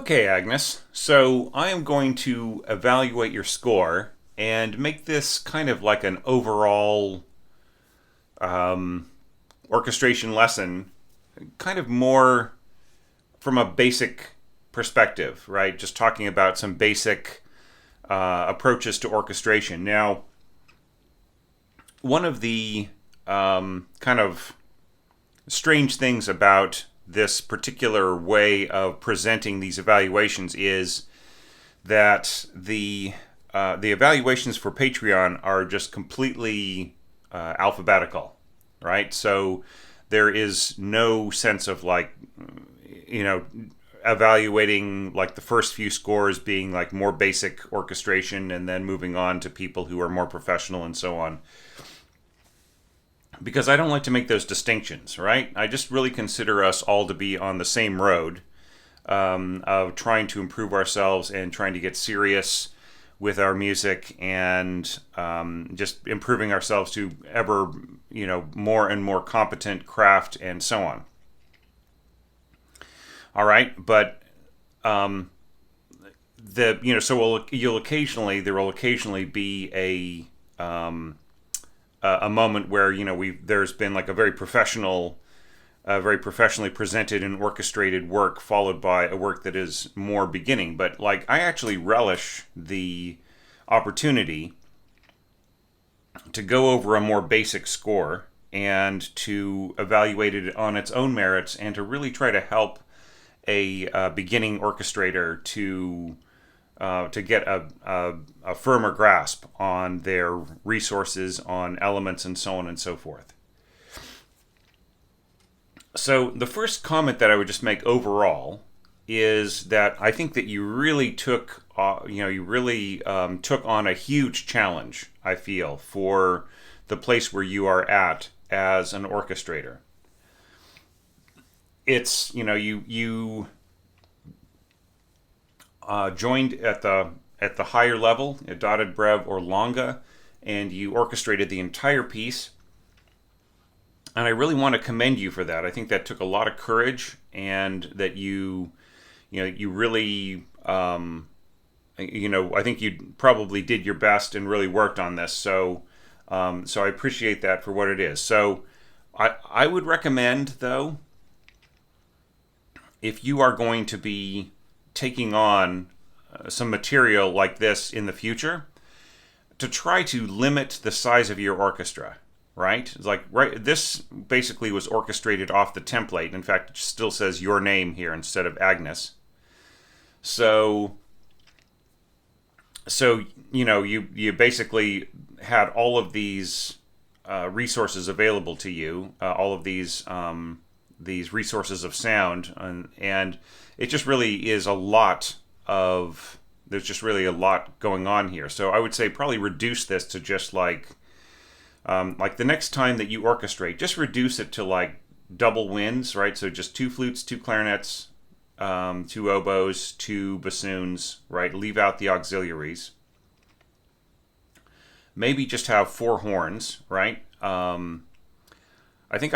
Okay, Agnes. So I am going to evaluate your score and make this kind of like an overall orchestration lesson, kind of more from a basic perspective, right? Just talking about some basic approaches to orchestration. Now, one of the kind of strange things about this particular way of presenting these evaluations is that the evaluations for Patreon are just completely alphabetical, right? So there is no sense of like, you know, evaluating like the first few scores being like more basic orchestration and then moving on to people who are more professional and so on, because I don't like to make those distinctions, right? I just really consider us all to be on the same road of trying to improve ourselves and trying to get serious with our music and just improving ourselves to ever, more and more competent craft and so on. All right, but there will occasionally be a moment where there's been like a very very professionally presented and orchestrated work followed by a work that is more beginning. But like I actually relish the opportunity to go over a more basic score and to evaluate it on its own merits and to really try to help a beginning orchestrator to get a firmer grasp on their resources, on elements, and so on and so forth. So the first comment that I would just make overall is that I think that you really took on a huge challenge, I feel, for the place where you are at as an orchestrator. It's, you joined at the higher level, a dotted brev or longa, and you orchestrated the entire piece. And I really want to commend you for that. I think that took a lot of courage, and that you really, I think you probably did your best and really worked on this. So I appreciate that for what it is. So I would recommend, though, if you are going to be taking on some material like this in the future, to try to limit the size of your orchestra, right? It's like, this basically was orchestrated off the template. In fact, it still says your name here instead of Agnes. So you basically had all of these resources available to you, all of these resources of sound, and it just really is there's just really a lot going on here. So I would say probably reduce this to just like the next time that you orchestrate, just reduce it to like double winds, right? So just 2 flutes, 2 clarinets, 2 oboes, 2 bassoons, right? Leave out the auxiliaries. Maybe just have 4 horns, right? I think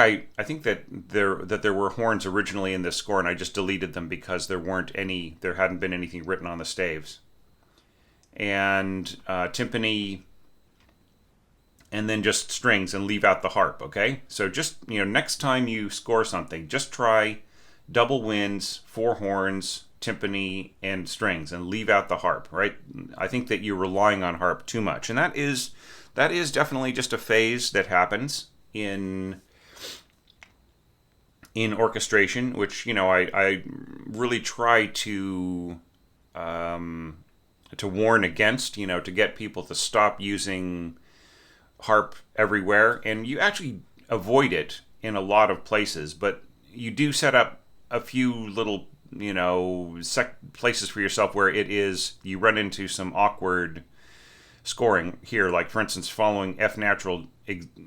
that there were horns originally in this score, and I just deleted them because there hadn't been anything written on the staves. And timpani, and then just strings, and leave out the harp, okay? So just, next time you score something, just try double winds, 4 horns, timpani, and strings, and leave out the harp, right? I think that you're relying on harp too much. And that is definitely just a phase that happens in orchestration, which I really try to warn against, to get people to stop using harp everywhere. And you actually avoid it in a lot of places, but you do set up a few little places for yourself where you run into some awkward scoring here, like for instance following F natural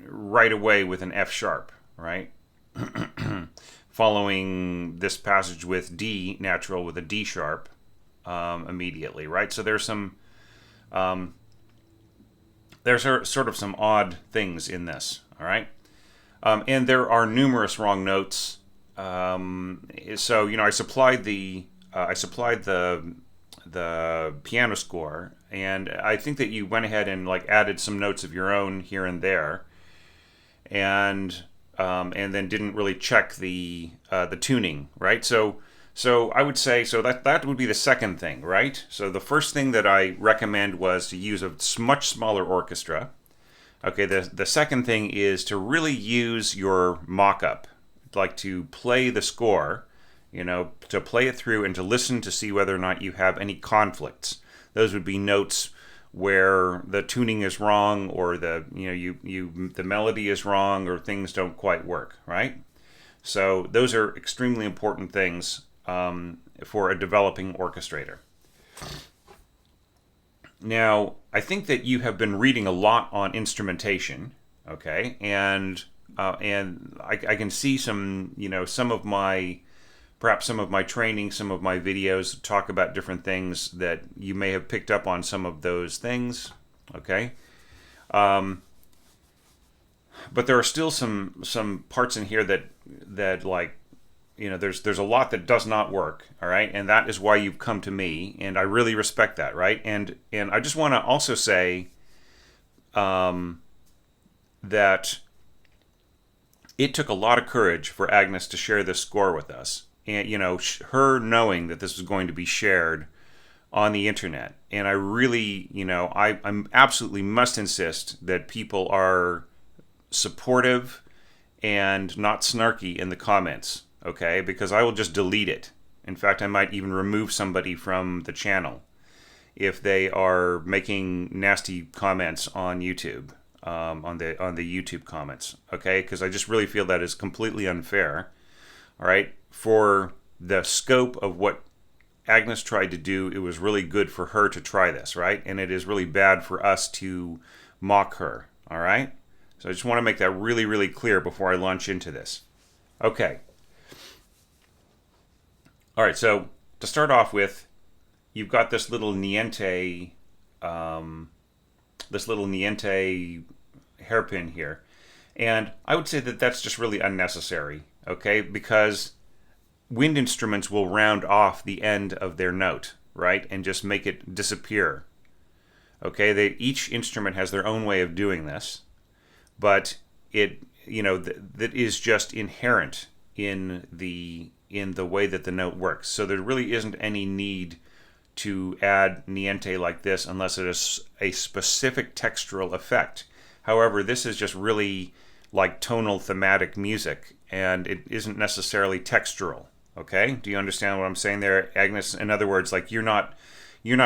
right away with an F sharp, right? Following this passage with D natural with a D sharp immediately, right? So there's sort of some odd things in this, all right? And there are numerous wrong notes. So I supplied the I supplied the piano score, and I think that you went ahead and like added some notes of your own here and there, and then didn't really check the tuning, right? So I would say so that would be the second thing, right? So the first thing that I recommend was to use a much smaller orchestra. Okay, the second thing is to really use your mock-up, like to play the score, to play it through and to listen to see whether or not you have any conflicts. Those would be notes where the tuning is wrong, or the melody is wrong, or things don't quite work, right? So those are extremely important things for a developing orchestrator. Now, I think that you have been reading a lot on instrumentation, okay, and I can see some of my perhaps some of my training, some of my videos talk about different things that you may have picked up on some of those things, okay. But there are still some parts in here that like there's a lot that does not work, all right, and that is why you've come to me, and I really respect that, right? And I just want to also say that it took a lot of courage for Agnes to share this score with us, and her knowing that this was going to be shared on the internet. And I really, I absolutely must insist that people are supportive and not snarky in the comments, okay? Because I will just delete it. In fact, I might even remove somebody from the channel if they are making nasty comments on YouTube, on the YouTube comments, okay? Because I just really feel that is completely unfair, all right? For the scope of what Agnes tried to do, it was really good for her to try this, right? And it is really bad for us to mock her, all right? So I just want to make that really, really clear before I launch into this. Okay. All right, so to start off with, you've got this little niente hairpin here. And I would say that that's just really unnecessary, okay? Because wind instruments will round off the end of their note, right? And just make it disappear. Okay, each instrument has their own way of doing this, but that is just inherent in the way that the note works. So there really isn't any need to add niente like this unless it is a specific textural effect. However, this is just really like tonal thematic music, and it isn't necessarily textural. Okay, do you understand what I'm saying there, Agnes? In other words, like you're not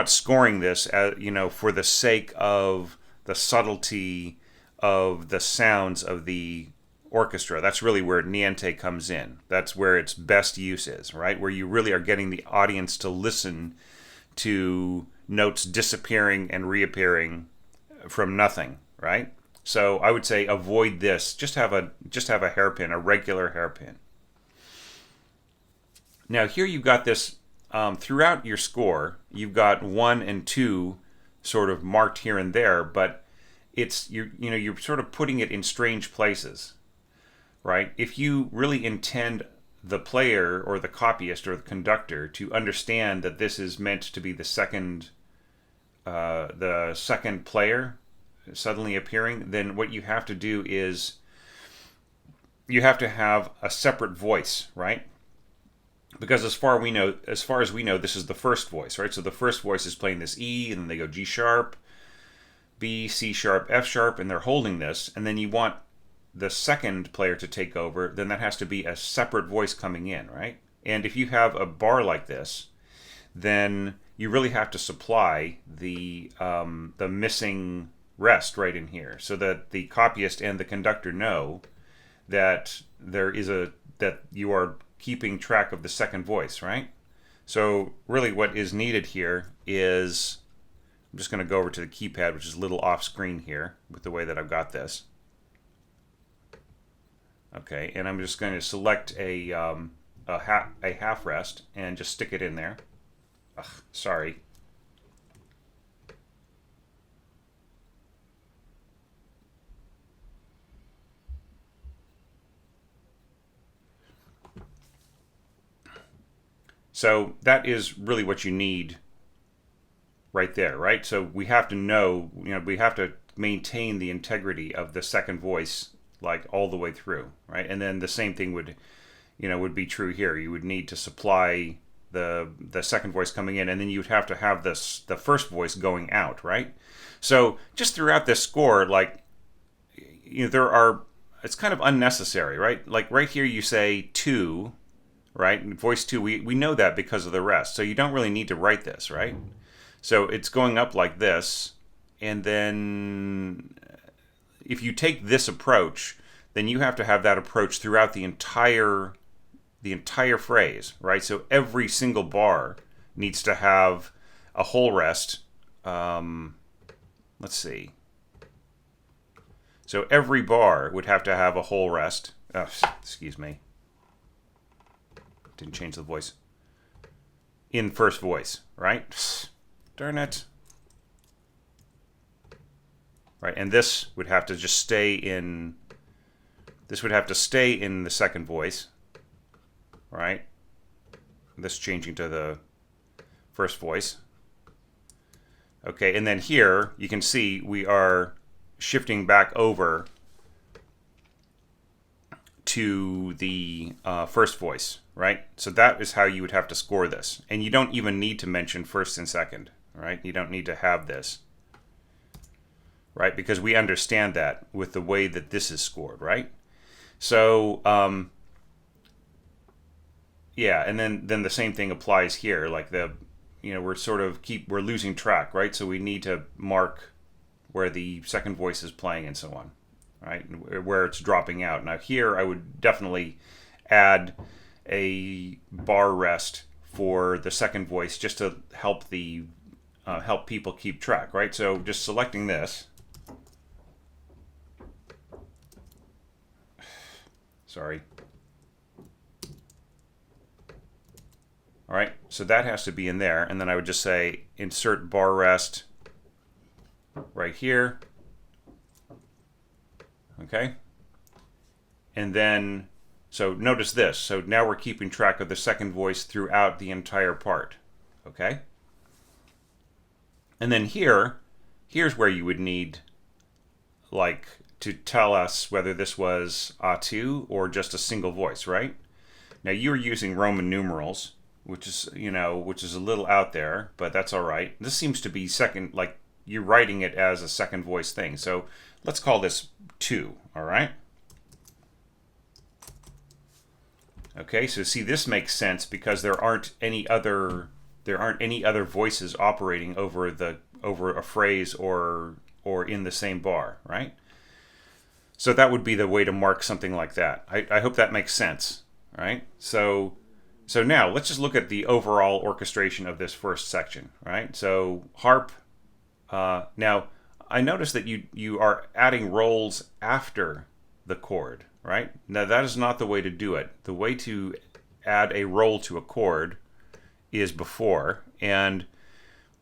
scoring this for the sake of the subtlety of the sounds of the orchestra. That's really where niente comes in. That's where its best use is, right? Where you really are getting the audience to listen to notes disappearing and reappearing from nothing, right? So I would say avoid this. Just have a hairpin, a regular hairpin. Now here you've got this throughout your score. You've got 1 and 2 sort of marked here and there, but you're sort of putting it in strange places, right? If you really intend the player or the copyist or the conductor to understand that this is meant to be the second player suddenly appearing, then what you have to do is you have to have a separate voice, right? Because as far as we know, this is the first voice, right? So the first voice is playing this E, and then they go G sharp, B, C sharp, F sharp, and they're holding this, and then you want the second player to take over, then that has to be a separate voice coming in, right? And if you have a bar like this, then you really have to supply the missing rest right in here, so that the copyist and the conductor know that that you are keeping track of the second voice, right? So really what is needed here is, I'm just going to go over to the keypad, which is a little off screen here with the way that I've got this. Okay, and I'm just going to select a half rest and just stick it in there. Ugh, sorry. So that is really what you need right there, right? So we have to know, we have to maintain the integrity of the second voice like all the way through, right? And then the same thing would be true here. You would need to supply the second voice coming in, and then you'd have to have the first voice going out, right? So just throughout this score, like, it's kind of unnecessary, right? Like right here you say two, right? And voice two, we know that because of the rest. So you don't really need to write this, right? So it's going up like this, and then if you take this approach, then you have to have that approach throughout the entire phrase, right? So every single bar needs to have a whole rest. Let's see. So every bar would have to have a whole rest. Oh, excuse me. Didn't change the voice. In first voice, right? Darn it. Right, and this would have to just stay in. This would have to stay in the second voice, right? This changing to the first voice. Okay, and then here you can see we are shifting back over to the first voice, right? So that is how you would have to score this. And you don't even need to mention first and second, right? You don't need to have this, right? Because we understand that with the way that this is scored, right? So, yeah, and then the same thing applies here. Like we're losing track, right? So we need to mark where the second voice is playing and so on, right? Where it's dropping out. Now here I would definitely add a bar rest for the second voice just to help help people keep track, right? So just selecting this. Sorry. All right, so that has to be in there, and then I would just say insert bar rest right here. Okay. And then, so notice this. So now we're keeping track of the second voice throughout the entire part. Okay. And then here's where you would need, like, to tell us whether this was A2 or just a single voice, right? Now you're using Roman numerals, which is a little out there, but that's all right. This seems to be second, like you're writing it as a second voice thing. So let's call this 2, all right? Okay, so see, this makes sense because there aren't any other voices operating over a phrase or in the same bar, right? So that would be the way to mark something like that. I hope that makes sense, right? So now let's just look at the overall orchestration of this first section, right? So harp. Now I notice that you are adding rolls after the chord, right? Now that is not the way to do it. The way to add a roll to a chord is before, and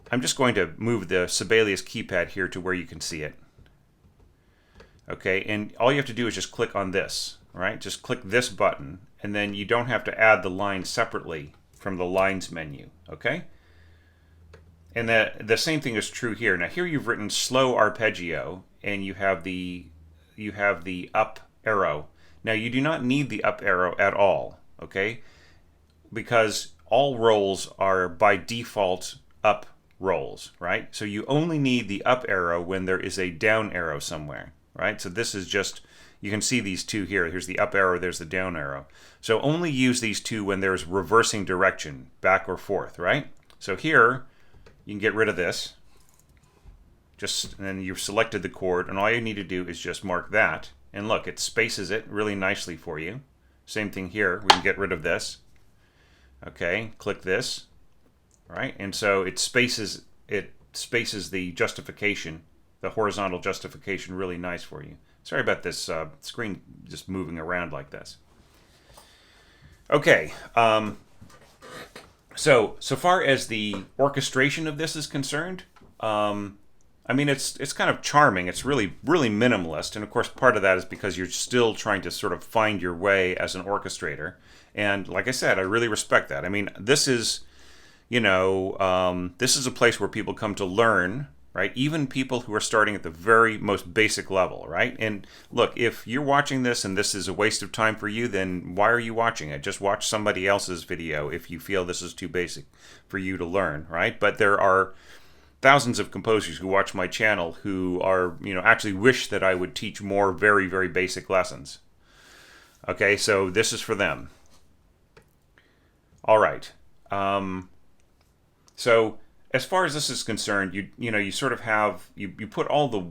I'm just going to move the Sibelius keypad here to where you can see it. Okay, and all you have to do is just click on this, right? Just click this button, and then you don't have to add the line separately from the lines menu, okay? And the same thing is true here. Now here you've written slow arpeggio, and you have the up arrow. Now you do not need the up arrow at all, okay? Because all rolls are by default up rolls, right? So you only need the up arrow when there is a down arrow somewhere, right? So this is just, you can see these two here. Here's the up arrow, there's the down arrow. So only use these two when there's reversing direction, back or forth, right? So here, you can get rid of this. And then you've selected the chord, and all you need to do is just mark that. And look, it spaces it really nicely for you. Same thing here, we can get rid of this. Okay, click this, right? And so it spaces the justification, the horizontal justification, really nice for you. Sorry about this screen just moving around like this. Okay, so far as the orchestration of this is concerned, I mean, it's kind of charming. It's really minimalist, and of course, part of that is because you're still trying to sort of find your way as an orchestrator. And like I said, I really respect that. I mean, this is, this is a place where people come to learn, right? Even people who are starting at the very most basic level, right? And look, if you're watching this and this is a waste of time for you, then why are you watching it? Just watch somebody else's video if you feel this is too basic for you to learn, right? But there are thousands of composers who watch my channel who are, actually wish that I would teach more very basic lessons. Okay, so this is for them. All right. So as far as this is concerned, you sort of have you put all the,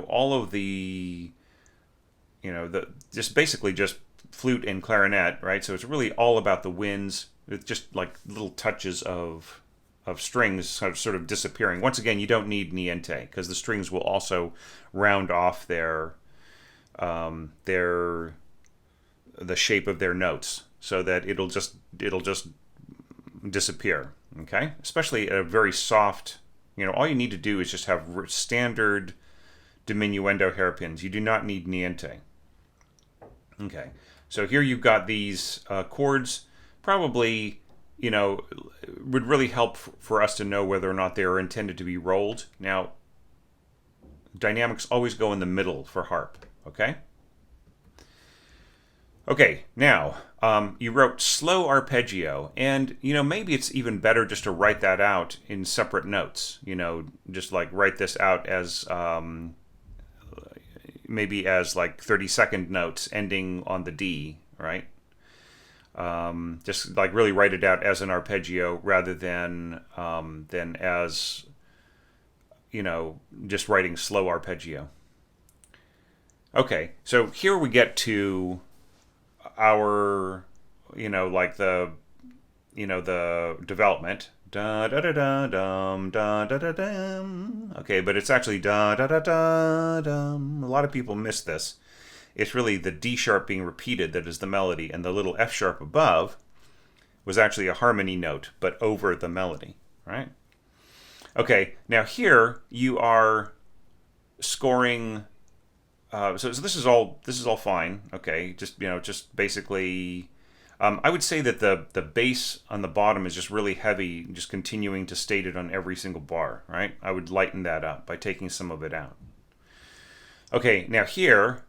all of the, the just basically just flute and clarinet, right? So it's really all about the winds with just like little touches of strings sort of disappearing. Once again, you don't need niente because the strings will also round off the shape of their notes so that it'll just disappear. Okay, especially at a very soft. All you need to do is just have standard diminuendo hairpins. You do not need niente. Okay, so here you've got these chords. Probably, would really help for us to know whether or not they are intended to be rolled. Now, dynamics always go in the middle for harp, okay? Okay, now, you wrote slow arpeggio, and, maybe it's even better just to write that out in separate notes. Just like write this out as, maybe as like 30-second notes ending on the D, right? Just like really write it out as an arpeggio rather than as just writing slow arpeggio. Okay, so here we get to our like the the development. Da da da da dum da da da dum. Okay, but it's actually da da da da dum. A lot of people miss this. It's really the D sharp being repeated that is the melody, and the little F sharp above was actually a harmony note, but over the melody, right? Okay, now here you are scoring. So this is all fine. Okay, just basically, I would say that the bass on the bottom is just really heavy, just continuing to state it on every single bar, right? I would lighten that up by taking some of it out. Okay, now here.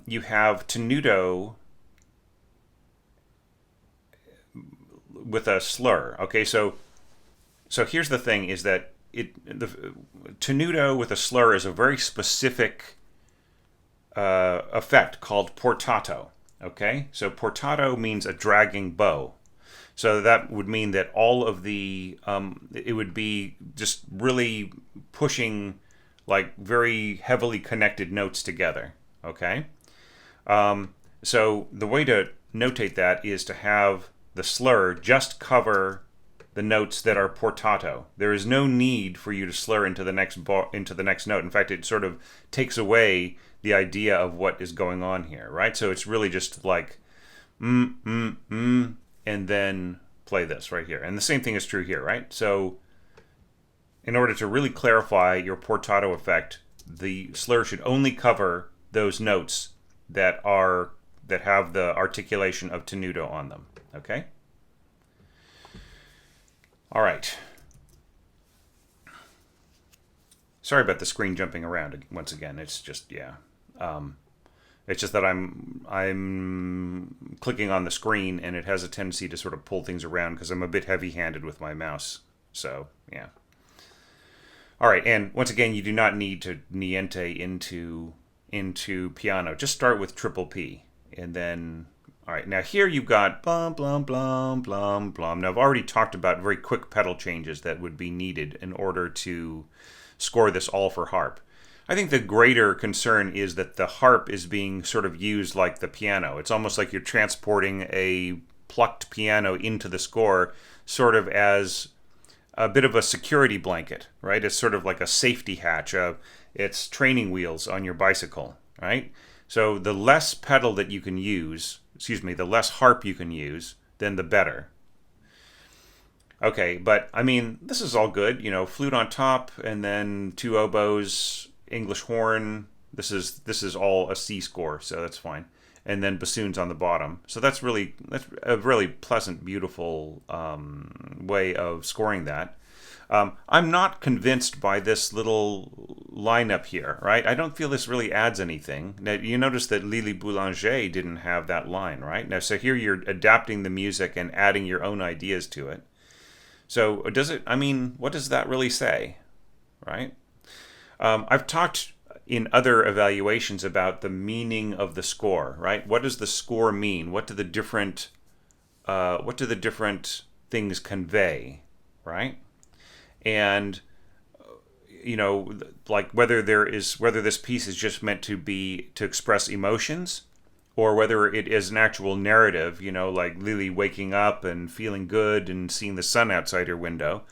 You have tenuto with a slur. Okay, so here's the thing: is that the tenuto with a slur is a very specific effect called portato. Okay, so portato means a dragging bow. So that would mean that all of the it would be just really pushing like very heavily connected notes together. Okay, so the way to notate that is to have the slur just cover the notes that are portato. There is no need for you to slur into the next note. In fact, it sort of takes away the idea of what is going on here, right? So it's really just like and then play this right here. And the same thing is true here, right? So in order to really clarify your portato effect, the slur should only cover those notes that have the articulation of tenuto on them. Okay? All right. Sorry about the screen jumping around once again. It's just it's just that I'm clicking on the screen and it has a tendency to sort of pull things around because I'm a bit heavy-handed with my mouse. So yeah. All right, and once again, you do not need to niente into piano. Just start with triple P, and then, all right, now here you've got blum, blum, blum, blum, blum. Now I've already talked about very quick pedal changes that would be needed in order to score this all for harp. I think the greater concern is that the harp is being sort of used like the piano. It's almost like you're transporting a plucked piano into the score, sort of as a bit of a security blanket, right? It's sort of like a safety hatch. It's training wheels on your bicycle, right? So the less pedal that you can use, the less harp you can use, then the better. Okay, but I mean, this is all good. Flute on top, and then two oboes, English horn. This is all a C score, so that's fine. And then bassoons on the bottom. So that's a really pleasant, beautiful way of scoring that. I'm not convinced by this little lineup here, right? I don't feel this really adds anything. Now, you notice that Lili Boulanger didn't have that line, right? Now, so here you're adapting the music and adding your own ideas to it. So does it? I mean, what does that really say, right? I've talked in other evaluations about the meaning of the score, right? What does the score mean? What do the different things convey, right? And like whether this piece is just meant to express emotions, or whether it is an actual narrative, like Lily waking up and feeling good and seeing the sun outside her window,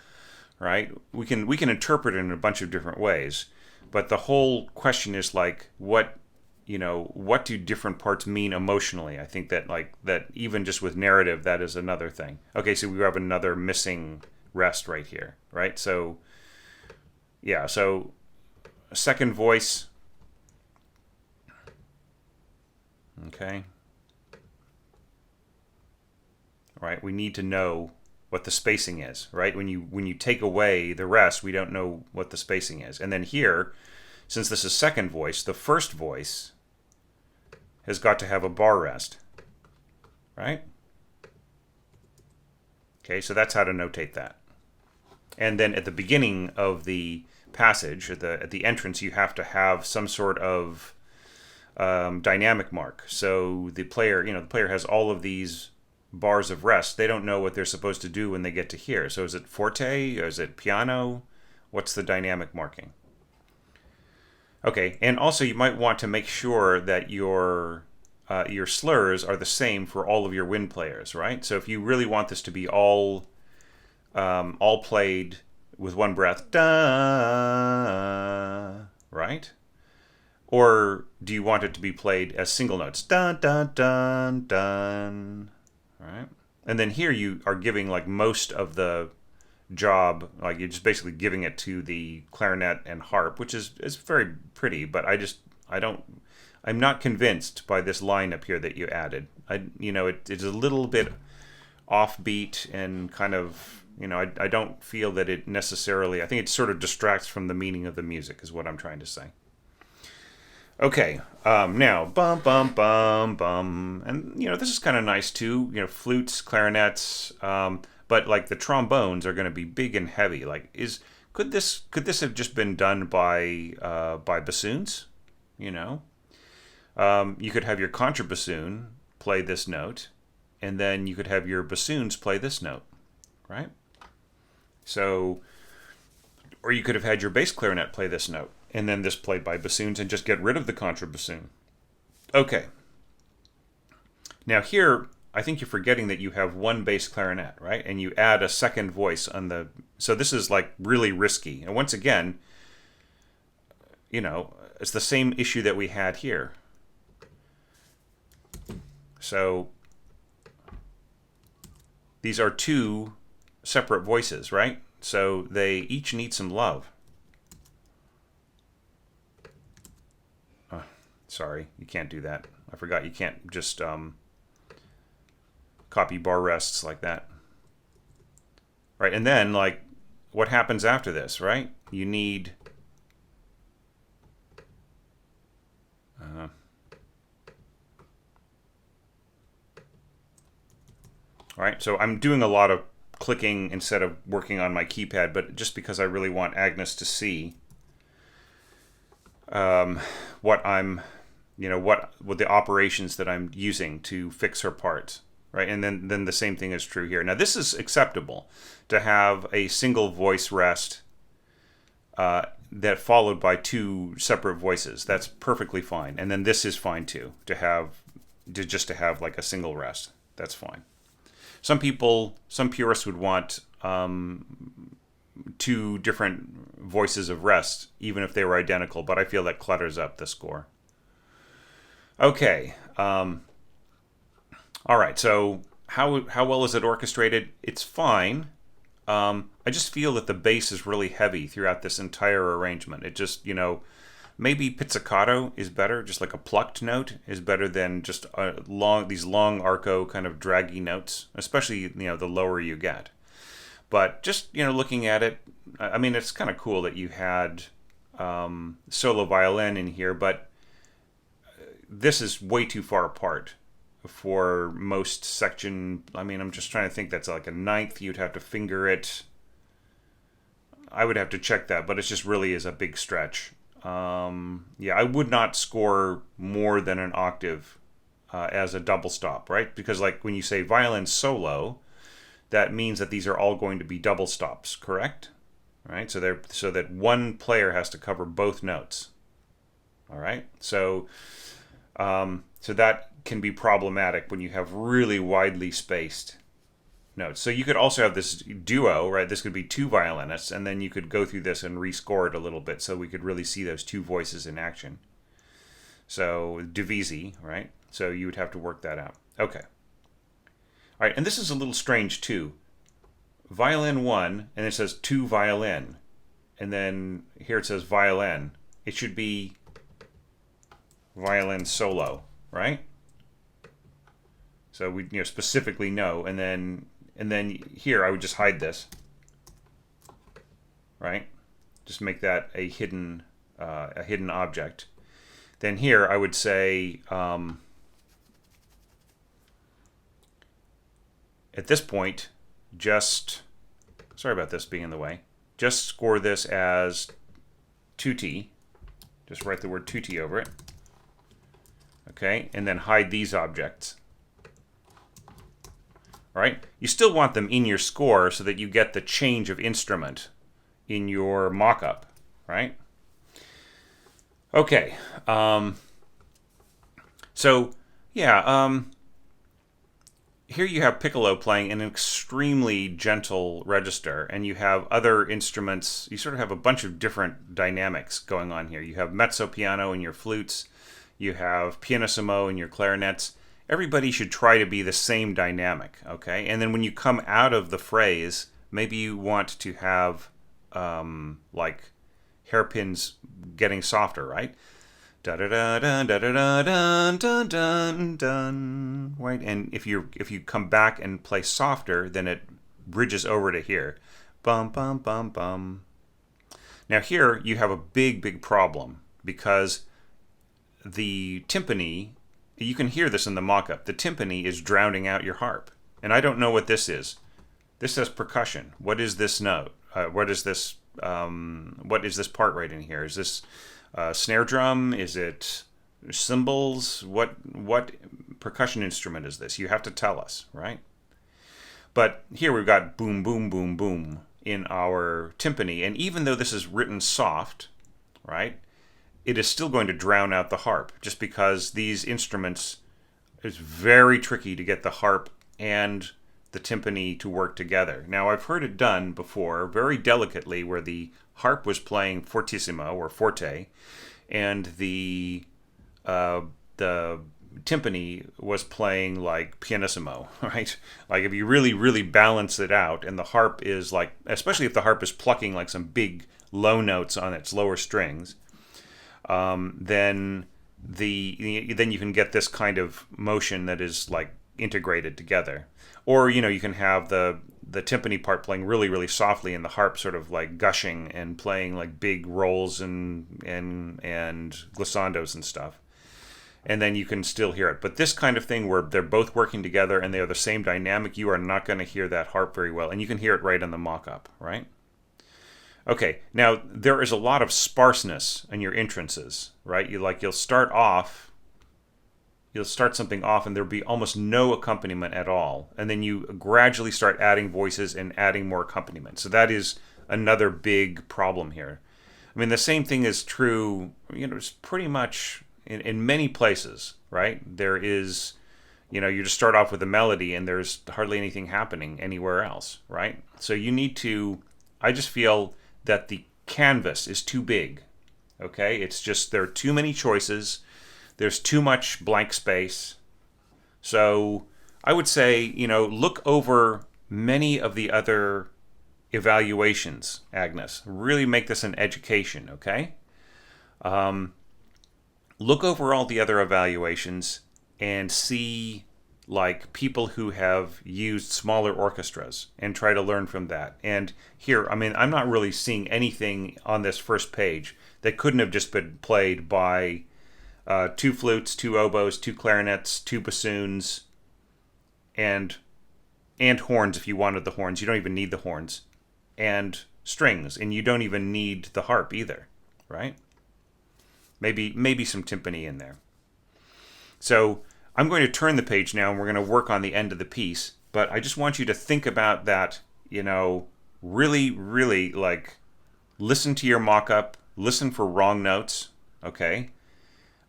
right? We can interpret it in a bunch of different ways, but the whole question is like what do different parts mean emotionally? I think that like that even just with narrative, that is another thing. Okay, so we have another missing rest right here, right? So yeah, so second voice. Okay. Right, we need to know what the spacing is, right? When you take away the rest, we don't know what the spacing is. And then here, since this is second voice, the first voice has got to have a bar rest, right? Okay, so that's how to notate that. And then at the beginning of the passage, at the entrance, you have to have some sort of dynamic mark. So the player has all of these bars of rest. They don't know what they're supposed to do when they get to here. So is it forte? Or is it piano? What's the dynamic marking? Okay, and also you might want to make sure that your slurs are the same for all of your wind players, right? So if you really want this to be all played with one breath, da, right? Or do you want it to be played as single notes, dun dun dun dun, right? And then here you are giving like most of the job, like you're just basically giving it to the clarinet and harp, which is very pretty, but I'm not convinced by this line up here that you added. It's a little bit offbeat and kind of, I don't feel that it necessarily, I think it sort of distracts from the meaning of the music is what I'm trying to say. Okay, now, bum, bum, bum, bum. And, this is kind of nice too, flutes, clarinets, but like the trombones are going to be big and heavy. Like, could this have just been done by bassoons? You could have your contrabassoon play this note, and then you could have your bassoons play this note, right? So, or you could have had your bass clarinet play this note, and then this played by bassoons, and just get rid of the contrabassoon. Okay. Now here, I think you're forgetting that you have one bass clarinet, right? And you add a second voice on the... So this is like really risky. And once again, it's the same issue that we had here. So these are two separate voices, right? So they each need some love. Sorry, you can't do that. I forgot you can't just copy bar rests like that. Right, and then like what happens after this, right? You need all right, so I'm doing a lot of clicking instead of working on my keypad, but just because I really want Agnes to see what I'm, what the operations that I'm using to fix her parts, right? And then the same thing is true here. Now this is acceptable to have a single voice rest that followed by two separate voices. That's perfectly fine. And then this is fine too, to have like a single rest. That's fine. Some purists would want two different voices of rest, even if they were identical, but I feel that clutters up the score. Okay. All right, so how well is it orchestrated? It's fine. I just feel that the bass is really heavy throughout this entire arrangement. It just, maybe pizzicato is better, just like a plucked note is better than just these long arco kind of draggy notes, especially, the lower you get. But just, looking at it, I mean, it's kind of cool that you had solo violin in here, but this is way too far apart for most section. I mean, I'm just trying to think, that's like a ninth. You'd have to finger it. I would have to check that, but it just really is a big stretch. Yeah, I would not score more than an octave as a double stop, right? Because like when you say violin solo, that means that these are all going to be double stops, correct? Right? So that one player has to cover both notes. All right? So that can be problematic when you have really widely spaced notes. So you could also have this duo, right? This could be two violinists, and then you could go through this and rescore it a little bit so we could really see those two voices in action. So divisi, right? So you would have to work that out. Okay. All right, and this is a little strange too. Violin 1, and it says 2 violin. And then here it says violin. It should be violin solo, right? So we specifically know, and then here I would just hide this, right? Just make that a hidden object. Then here I would say at this point, sorry about this being in the way, just score this as 2T. Just write the word 2T over it. Okay, and then hide these objects. All right, you still want them in your score so that you get the change of instrument in your mock-up, right? Okay, so yeah, here you have piccolo playing an extremely gentle register, and you have other instruments. You sort of have a bunch of different dynamics going on here. You have mezzo piano in your flutes. You have pianissimo in your clarinets. Everybody should try to be the same dynamic, okay? And then when you come out of the phrase, maybe you want to have like hairpins getting softer, right? Da da da da da da da da da da. Right, and if you come back and play softer, then it bridges over to here, bum bum bum bum. Now here you have a big problem because the timpani, you can hear this in the mock-up, the timpani is drowning out your harp. And I don't know what this is. This says percussion. What is this note? What is this part right in here? Is this snare drum? Is it cymbals? What percussion instrument is this? You have to tell us, right? But here we've got boom, boom, boom, boom in our timpani. And even though this is written soft, right, it is still going to drown out the harp, just because these instruments, it's very tricky to get the harp and the timpani to work together. Now, I've heard it done before, very delicately, where the harp was playing fortissimo, or forte, and the timpani was playing like pianissimo, right? Like if you really balance it out, and the harp is like, especially if the harp is plucking like some big low notes on its lower strings, then you can get this kind of motion that is like integrated together. Or you can have the timpani part playing really softly, and the harp sort of like gushing and playing like big rolls and glissandos and stuff. And then you can still hear it. But this kind of thing where they're both working together and they are the same dynamic, you are not going to hear that harp very well. And you can hear it right on the mock-up, right? Okay, now there is a lot of sparseness in your entrances, right? You'll start something off and there'll be almost no accompaniment at all. And then you gradually start adding voices and adding more accompaniment. So that is another big problem here. I mean, the same thing is true, it's pretty much in many places, right? There is, you just start off with a melody and there's hardly anything happening anywhere else, right? So I just feel that the canvas is too big, okay? It's just, there are too many choices. There's too much blank space. So I would say, look over many of the other evaluations, Agnes. Really make this an education, okay? Look over all the other evaluations and see like people who have used smaller orchestras and try to learn from that. And here, I mean, I'm not really seeing anything on this first page that couldn't have just been played by two flutes, two oboes, two clarinets, two bassoons, and horns if you wanted the horns. You don't even need the horns. And strings, and you don't even need the harp either, right? Maybe some timpani in there. So I'm going to turn the page now, and we're going to work on the end of the piece. But I just want you to think about that, really, really, like, listen to your mock-up, listen for wrong notes, okay?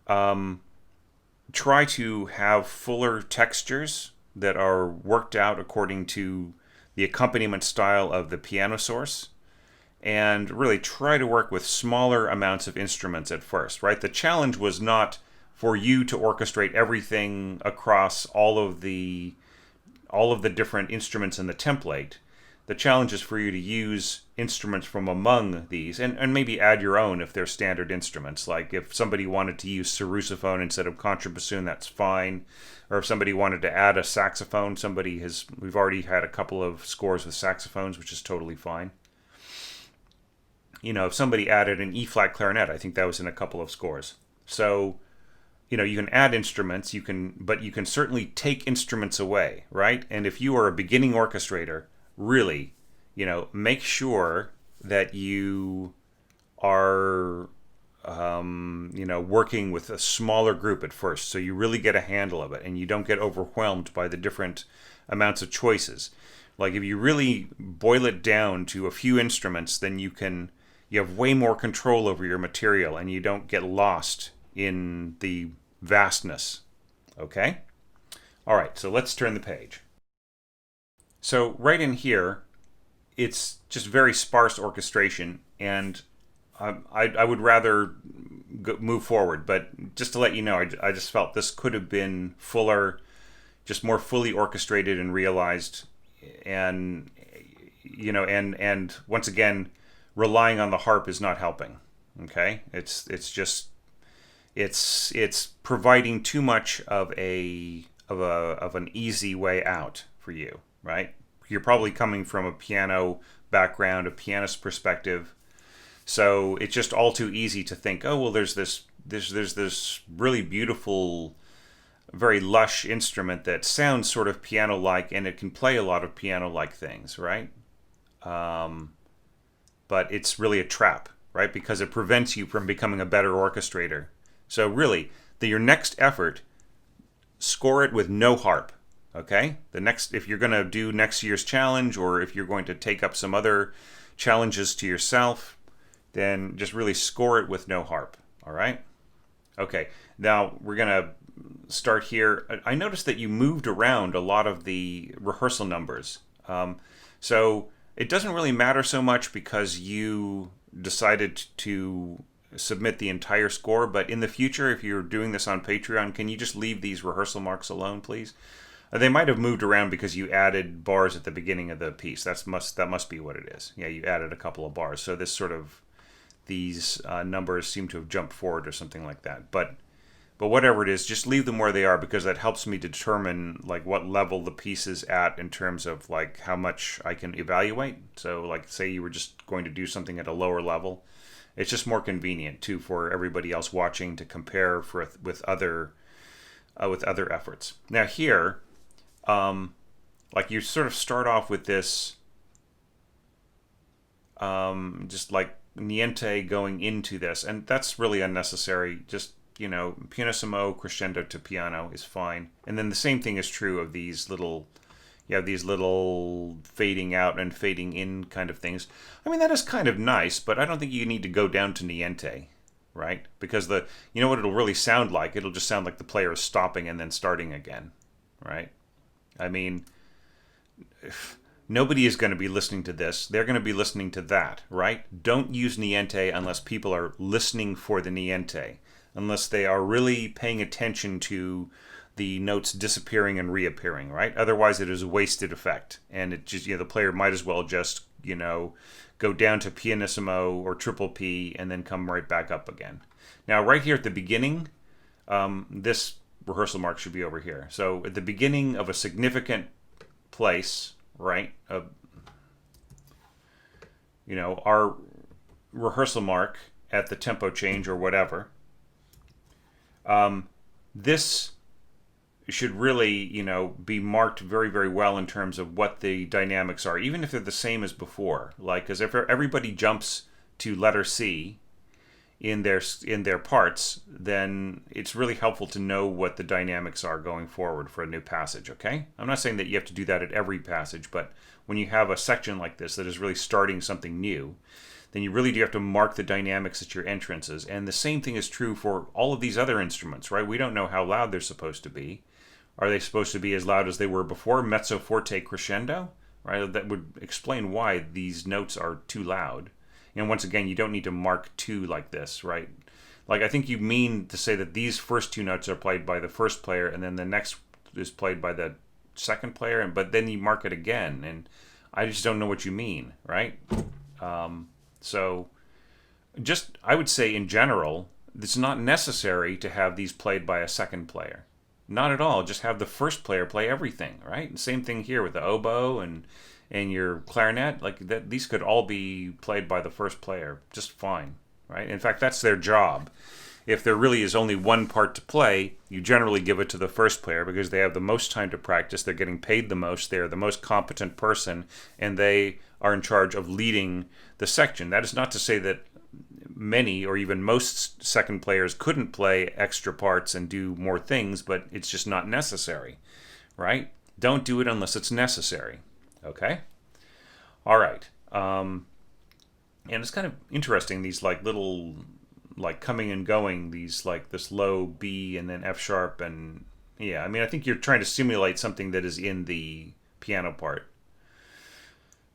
Try to have fuller textures that are worked out according to the accompaniment style of the piano source, and really try to work with smaller amounts of instruments at first, right? The challenge was not for you to orchestrate everything across all of the different instruments in the template. The challenge is for you to use instruments from among these, and maybe add your own if they're standard instruments. Like if somebody wanted to use sarrusophone instead of contrabassoon, that's fine. Or if somebody wanted to add a saxophone, we've already had a couple of scores with saxophones, which is totally fine. If somebody added an E-flat clarinet, I think that was in a couple of scores. So, you can add instruments, but you can certainly take instruments away, right? And if you are a beginning orchestrator, really, make sure that you are, working with a smaller group at first, so you really get a handle of it and you don't get overwhelmed by the different amounts of choices. Like if you really boil it down to a few instruments, then you have way more control over your material and you don't get lost in the vastness. Okay? All right, so let's turn the page. So right in here, it's just very sparse orchestration, and I would rather move forward. But just to let you know, I just felt this could have been fuller, just more fully orchestrated and realized, and and once again, relying on the harp is not helping. Okay, it's providing too much of an easy way out for you, right? You're probably coming from a piano background, a pianist perspective, so it's just all too easy to think, oh well, there's this really beautiful, very lush instrument that sounds sort of piano-like, and it can play a lot of piano-like things, right? But it's really a trap, right? Because it prevents you from becoming a better orchestrator. So really, your next effort, score it with no harp, okay? If you're going to do next year's challenge, or if you're going to take up some other challenges to yourself, then just really score it with no harp, all right? Okay, now we're going to start here. I noticed that you moved around a lot of the rehearsal numbers. So it doesn't really matter so much because you decided to submit the entire score, but in the future, if you're doing this on Patreon, can you just leave these rehearsal marks alone, please? They might have moved around because you added bars at the beginning of the piece. That must be what it is. Yeah, you added a couple of bars. So these numbers seem to have jumped forward or something like that. But whatever it is, just leave them where they are, because that helps me determine like what level the piece is at in terms of like how much I can evaluate. So like say you were just going to do something at a lower level, it's just more convenient too for everybody else watching to compare with other efforts. Now here, like you sort of start off with this, just like niente going into this, and that's really unnecessary. Just pianissimo crescendo to piano is fine, and then the same thing is true of these little fading out and fading in kind of things. I mean, that is kind of nice, but I don't think you need to go down to niente, right? Because what it'll really sound like? It'll just sound like the player is stopping and then starting again, right? I mean, nobody is going to be listening to this. They're going to be listening to that, right? Don't use niente unless people are listening for the niente, unless they are really paying attention to the notes disappearing and reappearing, right? Otherwise, it is a wasted effect, and it just the player might as well just go down to pianissimo or triple P and then come right back up again. Now, right here at the beginning, this rehearsal mark should be over here. So at the beginning of a significant place, right? Our rehearsal mark at the tempo change or whatever. This should really, be marked very, very well in terms of what the dynamics are, even if they're the same as before. Like, because if everybody jumps to letter C in their parts, then it's really helpful to know what the dynamics are going forward for a new passage. Okay, I'm not saying that you have to do that at every passage, but when you have a section like this that is really starting something new, then you really do have to mark the dynamics at your entrances. And the same thing is true for all of these other instruments, right? We don't know how loud they're supposed to be. Are they supposed to be as loud as they were before, mezzo, forte, crescendo? Right? That would explain why these notes are too loud. And once again, you don't need to mark two like this, right? Like, I think you mean to say that these first two notes are played by the first player, and then the next is played by the second player, but then you mark it again, and I just don't know what you mean, right? So I would say in general, it's not necessary to have these played by a second player. Not at all. Just have the first player play everything, right? And same thing here with the oboe and your clarinet. Like that, these could all be played by the first player just fine, right? In fact, that's their job. If there really is only one part to play, you generally give it to the first player because they have the most time to practice. They're getting paid the most. They're the most competent person, and they are in charge of leading the section. That is not to say that many or even most second players couldn't play extra parts and do more things, but it's just not necessary, right? Don't do it unless it's necessary, okay? All right. And it's kind of interesting, these like little coming and going, these like this low B and then F sharp, and yeah, I mean, I think you're trying to simulate something that is in the piano part,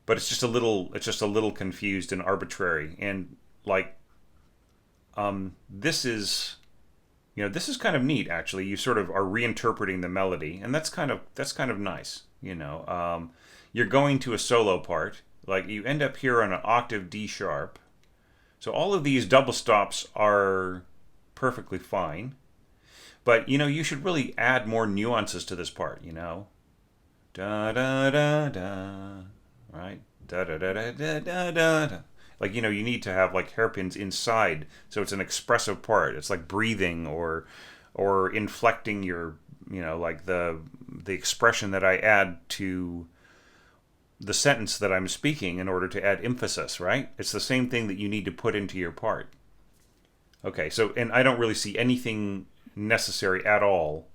but it's just a little confused and arbitrary. And like, this is kind of neat, actually. You sort of are reinterpreting the melody, and that's kind of nice. You're going to a solo part, like you end up here on an octave D sharp. So all of these double stops are perfectly fine, but you should really add more nuances to this part. Da da da da, right? Da da da da da da da. Like, you need to have like hairpins inside, so it's an expressive part. It's like breathing or inflecting your, like the expression that I add to the sentence that I'm speaking in order to add emphasis, right? It's the same thing that you need to put into your part. Okay, so, and I don't really see anything necessary at all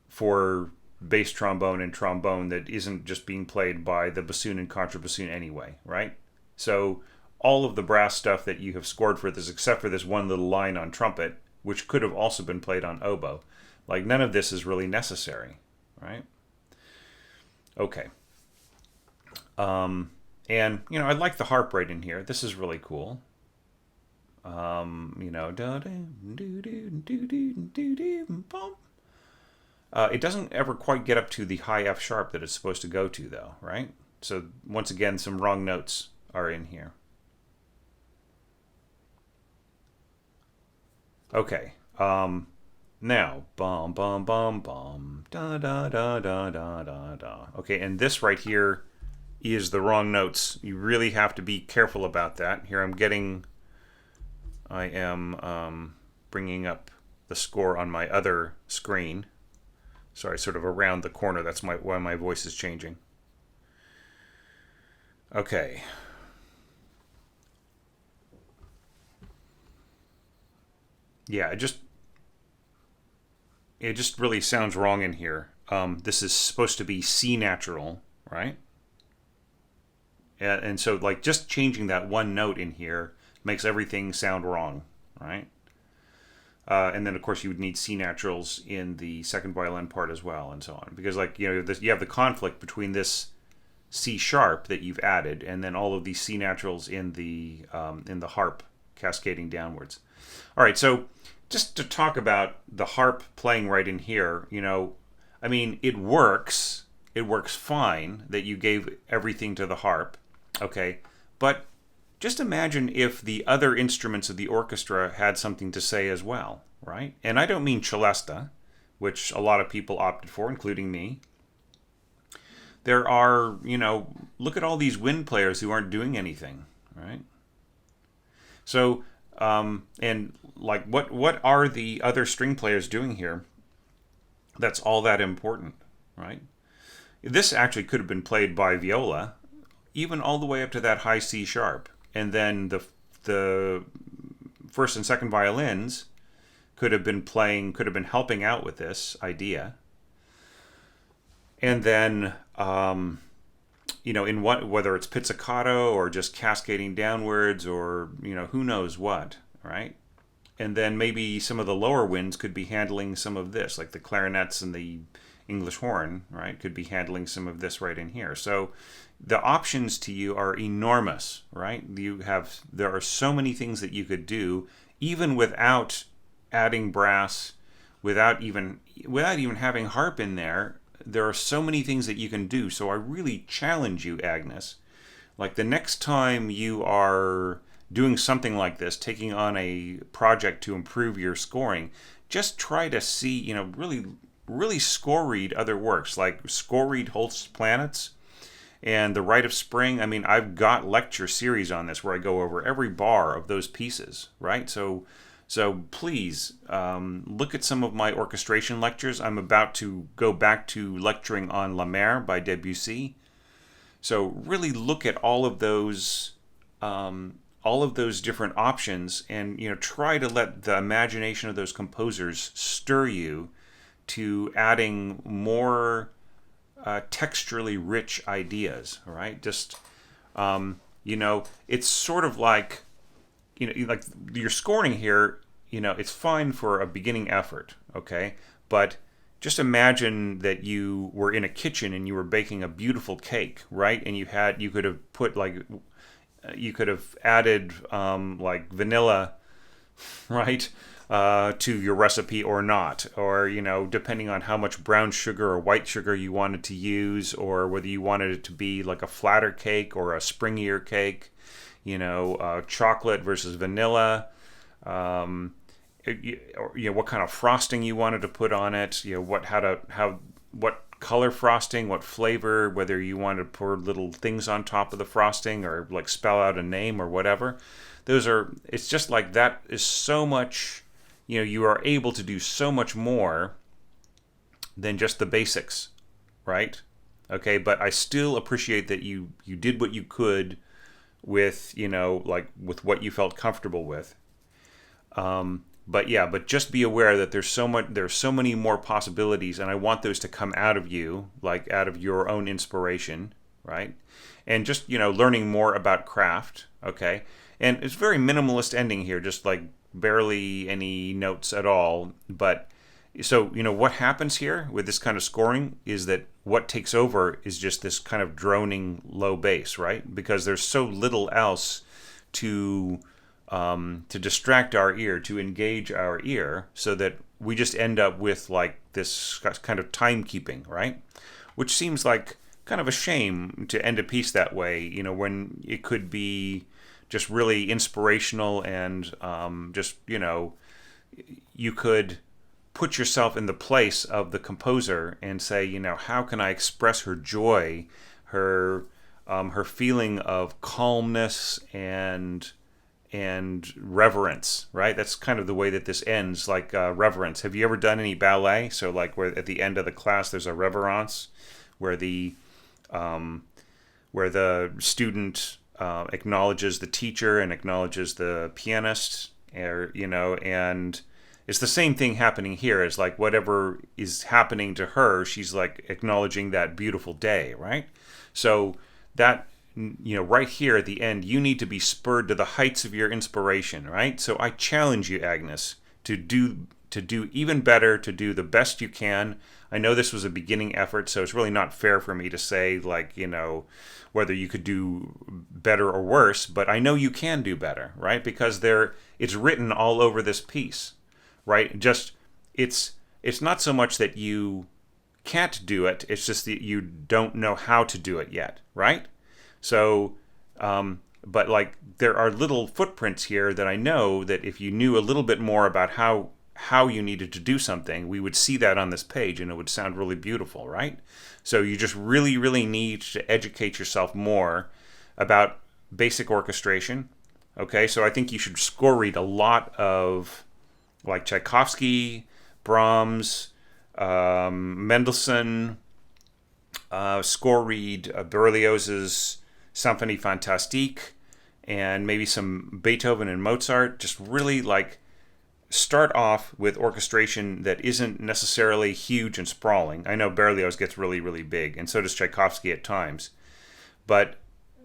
for bass trombone and trombone that isn't just being played by the bassoon and contrabassoon anyway, right? So all of the brass stuff that you have scored for this, except for this one little line on trumpet, which could have also been played on oboe, like none of this is really necessary, right? Okay. And I like the harp right in here. This is really cool. It doesn't ever quite get up to the high F sharp that it's supposed to go to, though, right? So once again, some wrong notes are in here. Okay. Now, bum bum bum bum da da da da da da da. Okay, and this right here is the wrong notes. You really have to be careful about that. Here I am bringing up the score on my other screen. Sorry, sort of around the corner. That's why my voice is changing. Okay. Yeah, it just really sounds wrong in here. This is supposed to be C natural, right? And so, like, just changing that one note in here makes everything sound wrong, right? And then, of course, you would need C naturals in the second violin part as well, and so on. Because, like, you have the conflict between this C sharp that you've added, and then all of these C naturals in the harp cascading downwards. All right, so just to talk about the harp playing right in here, I mean, it works. It works fine that you gave everything to the harp, okay? But just imagine if the other instruments of the orchestra had something to say as well, right? And I don't mean celesta, which a lot of people opted for, including me. There are, look at all these wind players who aren't doing anything, right? So, and like, what are the other string players doing here that's all that important, right? This actually could have been played by viola, even all the way up to that high C sharp. And then the first and second violins could have been helping out with this idea. And then, whether it's pizzicato or just cascading downwards or, who knows what, right? And then maybe some of the lower winds could be handling some of this, like the clarinets and the English horn, right, could be handling some of this right in here. So the options to you are enormous, right? There are so many things that you could do, even without adding brass, without even having harp in there. There are so many things that you can do. So I really challenge you, Agnes. Like the next time you are doing something like this, taking on a project to improve your scoring, just try to see, really score read other works, like score read Holst's Planets and The Rite of Spring. I mean, I've got lecture series on this where I go over every bar of those pieces, right? So please look at some of my orchestration lectures. I'm about to go back to lecturing on La Mer by Debussy. So really look at all of those different options, and try to let the imagination of those composers stir you to adding more texturally rich ideas. All right, just it's sort of like like your scoring here. It's fine for a beginning effort, okay, but just imagine that you were in a kitchen and you were baking a beautiful cake, right? And you could have added like vanilla, right, to your recipe or not, or depending on how much brown sugar or white sugar you wanted to use, or whether you wanted it to be like a flatter cake or a springier cake, chocolate versus vanilla, what kind of frosting you wanted to put on it, what color frosting, what flavor, whether you want to pour little things on top of the frosting or like spell out a name or whatever. It's just like that is so much, you are able to do so much more than just the basics, right? Okay, but I still appreciate that you did what you could with, with what you felt comfortable with. But just be aware that there's so many more possibilities, and I want those to come out of you, like out of your own inspiration, right? And just, learning more about craft, okay? And it's very minimalist ending here, just like barely any notes at all. But so, what happens here with this kind of scoring is that what takes over is just this kind of droning low bass, right? Because there's so little else to distract our ear, to engage our ear, so that we just end up with like this kind of timekeeping, right? Which seems like kind of a shame to end a piece that way, when it could be just really inspirational and you could put yourself in the place of the composer and say, how can I express her joy, her feeling of calmness and reverence, right? That's kind of the way that this ends, like reverence. Have you ever done any ballet? So like where at the end of the class there's a reverence where the student acknowledges the teacher and acknowledges the pianist, and it's the same thing happening here. It's like whatever is happening to her, she's like acknowledging that beautiful day, right? So that, right here at the end, you need to be spurred to the heights of your inspiration, right? So I challenge you, Agnes, to to do even better, to do the best you can. I know this was a beginning effort, so it's really not fair for me to say, like, whether you could do better or worse, but I know you can do better, right? Because it's written all over this piece, right? Just it's not so much that you can't do it, it's just that you don't know how to do it yet, right? So, but like there are little footprints here that I know that if you knew a little bit more about how you needed to do something, we would see that on this page and it would sound really beautiful, right? So you just really, really need to educate yourself more about basic orchestration. Okay, so I think you should score read a lot of like Tchaikovsky, Brahms, Mendelssohn, score read Berlioz's Symphonie Fantastique, and maybe some Beethoven and Mozart. Just really like start off with orchestration that isn't necessarily huge and sprawling. I know Berlioz gets really, really big, and so does Tchaikovsky at times. But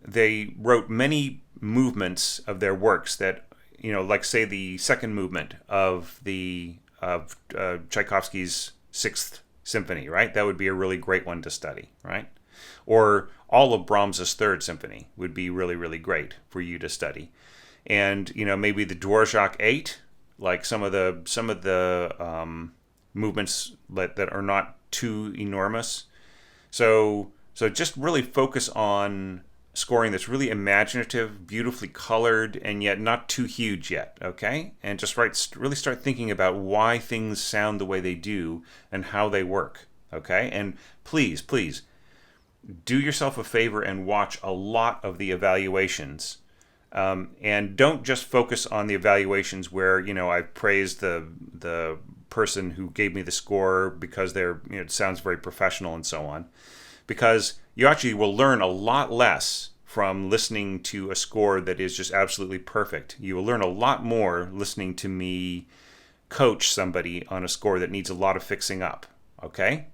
they wrote many movements of their works that, like say the second movement of Tchaikovsky's Sixth Symphony, right? That would be a really great one to study, right? Or all of Brahms's Third Symphony would be really, really great for you to study. And maybe the Dvorak 8, like some of the movements that are not too enormous. So just really focus on scoring that's really imaginative, beautifully colored, and yet not too huge yet, okay? And just really start thinking about why things sound the way they do and how they work, okay? And please do yourself a favor and watch a lot of the evaluations. And don't just focus on the evaluations where, I praised the person who gave me the score because it sounds very professional and so on. Because you actually will learn a lot less from listening to a score that is just absolutely perfect. You will learn a lot more listening to me coach somebody on a score that needs a lot of fixing up, okay?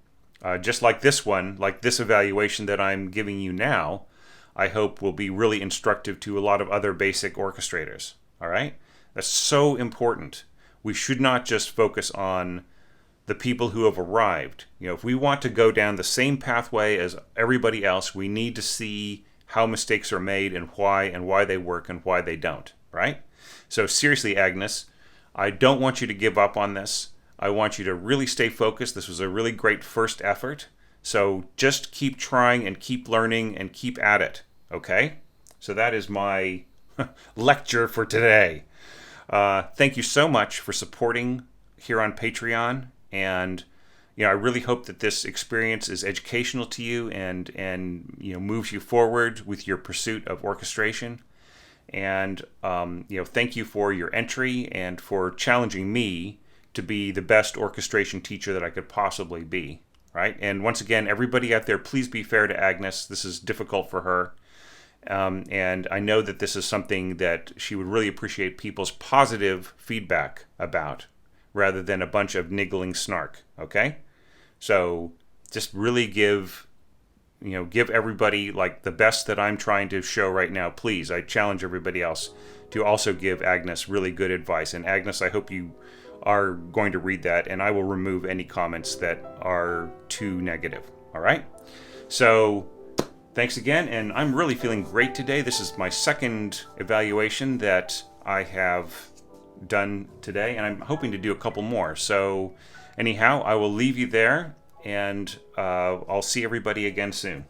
Just like this one, like this evaluation that I'm giving you now, I hope will be really instructive to a lot of other basic orchestrators, all right? That's so important. We should not just focus on the people who have arrived. If we want to go down the same pathway as everybody else, we need to see how mistakes are made and why they work and why they don't, right? So seriously, Agnes, I don't want you to give up on this. I want you to really stay focused. This was a really great first effort. So just keep trying and keep learning and keep at it, okay? So that is my lecture for today. Thank you so much for supporting here on Patreon. And I really hope that this experience is educational to you and moves you forward with your pursuit of orchestration. And thank you for your entry and for challenging me to be the best orchestration teacher that I could possibly be. Right? And once again, everybody out there, please be fair to Agnes. This is difficult for her. And I know that this is something that she would really appreciate people's positive feedback about, rather than a bunch of niggling snark, okay? So just really give everybody like the best that I'm trying to show right now. Please, I challenge everybody else to also give Agnes really good advice. And Agnes, I hope you are going to read that, and I will remove any comments that are too negative, all right? So thanks again, and I'm really feeling great today. This is my second evaluation that I have done today, and I'm hoping to do a couple more. So anyhow, I will leave you there, and I'll see everybody again soon.